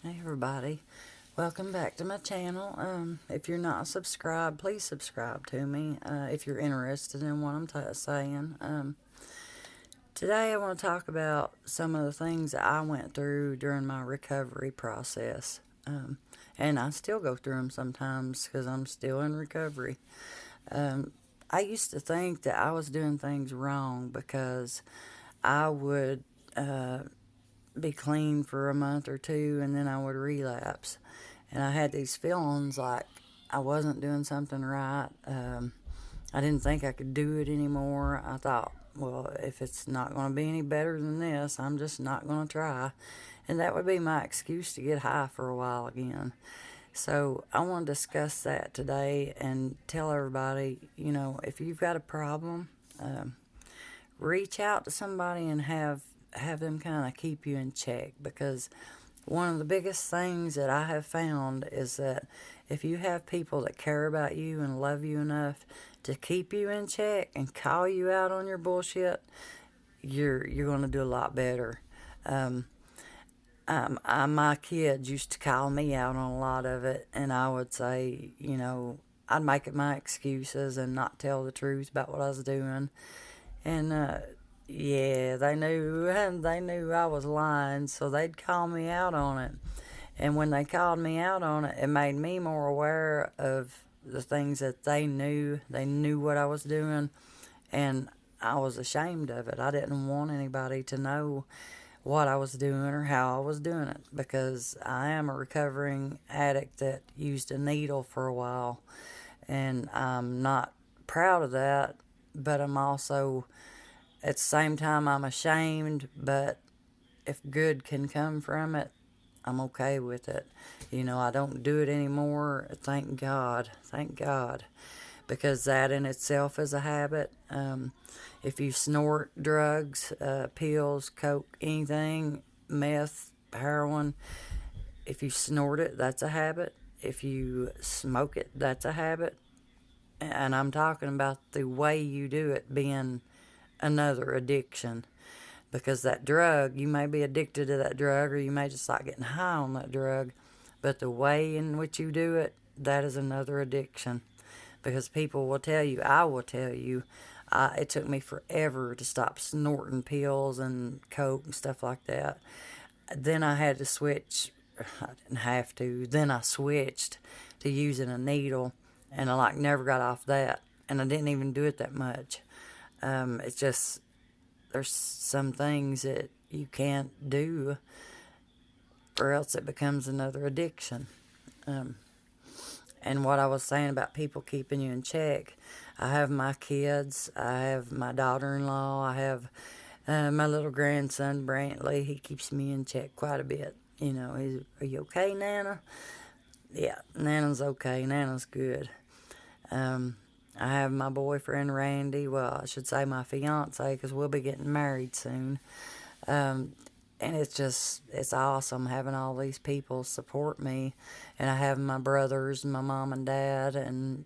Hey everybody, welcome back to my channel. If you're not subscribed, please subscribe to me if you're interested in what I'm saying. Today I want to talk about some of the things that I went through during my recovery process. And I still go through them sometimes because I'm still in recovery. I used to think that I was doing things wrong because I would be clean for a month or two and then I would relapse. And I had these feelings like I wasn't doing something right. I didn't think I could do it anymore. I thought, well, if it's not going to be any better than this, I'm just not going to try. And that would be my excuse to get high for a while again. So I want to discuss that today and tell everybody, if you've got a problem, reach out to somebody and have them kind of keep you in check, because one of the biggest things that I have found is that if you have people that care about you and love you enough to keep you in check and call you out on your bullshit, you're going to do a lot better. My kids used to call me out on a lot of it, and I would say, I'd make it my excuses and not tell the truth about what I was doing. And yeah, they knew I was lying, so they'd call me out on it. And when they called me out on it, it made me more aware of the things that they knew. They knew what I was doing, and I was ashamed of it. I didn't want anybody to know what I was doing or how I was doing it, because I am a recovering addict that used a needle for a while, and I'm not proud of that, but I'm also, at the same time, I'm ashamed, but if good can come from it, I'm okay with it. I don't do it anymore. Thank God. Thank God. Because that in itself is a habit. If you snort drugs, pills, coke, anything, meth, heroin, if you snort it, that's a habit. If you smoke it, that's a habit. And I'm talking about the way you do it being another addiction. Because that drug, you may be addicted to that drug, or you may just like getting high on that drug, but the way in which you do it, that is another addiction. Because people will tell you, I will tell you, it took me forever to stop snorting pills and coke and stuff like that. Then I had to switch. I didn't have to. Then I switched to using a needle, and I never got off that. And I didn't even do it that much. It's just, there's some things that you can't do, or else it becomes another addiction. And what I was saying about people keeping you in check, I have my kids, I have my daughter-in-law, I have my little grandson Brantley. He keeps me in check quite a bit. Are you okay, Nana? Yeah, Nana's okay. Nana's good. I have my boyfriend Randy. Well, I should say my fiance, because we'll be getting married soon. And it's awesome having all these people support me. And I have my brothers and my mom and dad, and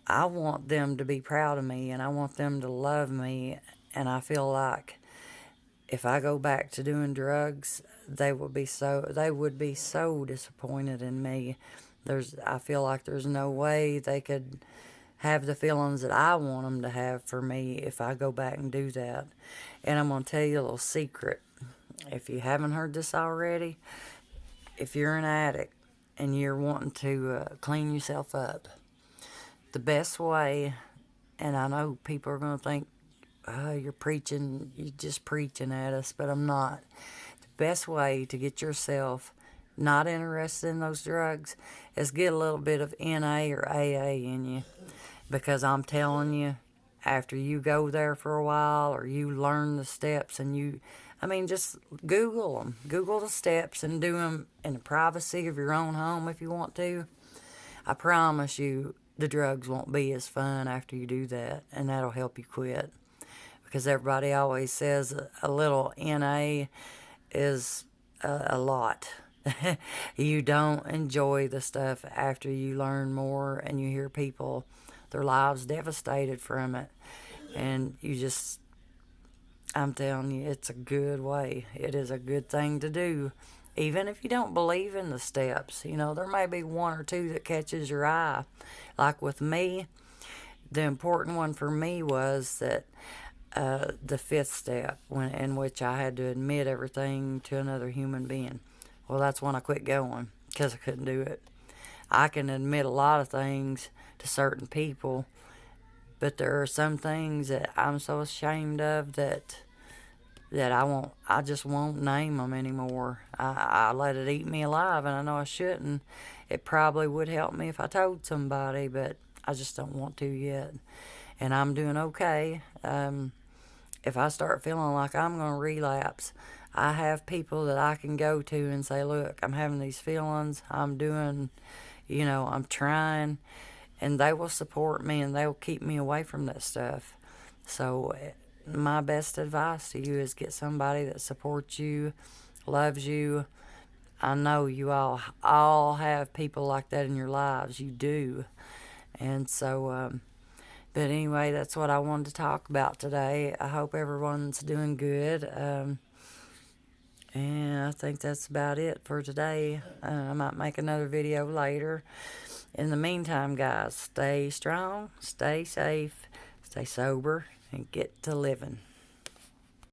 I want them to be proud of me, and I want them to love me. And I feel like if I go back to doing drugs, they would be so disappointed in me. I feel like there's no way they could have the feelings that I want them to have for me if I go back and do that. And I'm going to tell you a little secret. If you haven't heard this already, if you're an addict and you're wanting to clean yourself up, the best way, and I know people are going to think, oh, you're just preaching at us, but I'm not. The best way to get yourself not interested in those drugs is get a little bit of NA or AA in you. Because I'm telling you, after you go there for a while, or you learn the steps, and just Google them. Google the steps and do them in the privacy of your own home if you want to. I promise you, the drugs won't be as fun after you do that, and that'll help you quit. Because everybody always says a little NA is a lot. You don't enjoy the stuff after you learn more and you hear people, their lives devastated from it. And I'm telling you, it's a good way. It is a good thing to do. even if you don't believe in the steps, you know, there may be one or two that catches your eye. Like with me, the important one for me was that the fifth step, in which I had to admit everything to another human being. Well, that's when I quit going because I couldn't do it. I can admit a lot of things to certain people, but there are some things that I'm so ashamed of that I just won't name them anymore. I let it eat me alive, and I know I shouldn't. It probably would help me if I told somebody, but I just don't want to yet. And I'm doing okay. If I start feeling like I'm going to relapse, I have people that I can go to and say, look, I'm having these feelings. I'm doing, I'm trying. And they will support me and they'll keep me away from that stuff. So, my best advice to you is get somebody that supports you, loves you. I know you all have people like that in your lives. You do. And so, but anyway, that's what I wanted to talk about today. I hope everyone's doing good. And I think that's about it for today. I might make another video later. In the meantime, guys, stay strong, stay safe, stay sober, and get to living.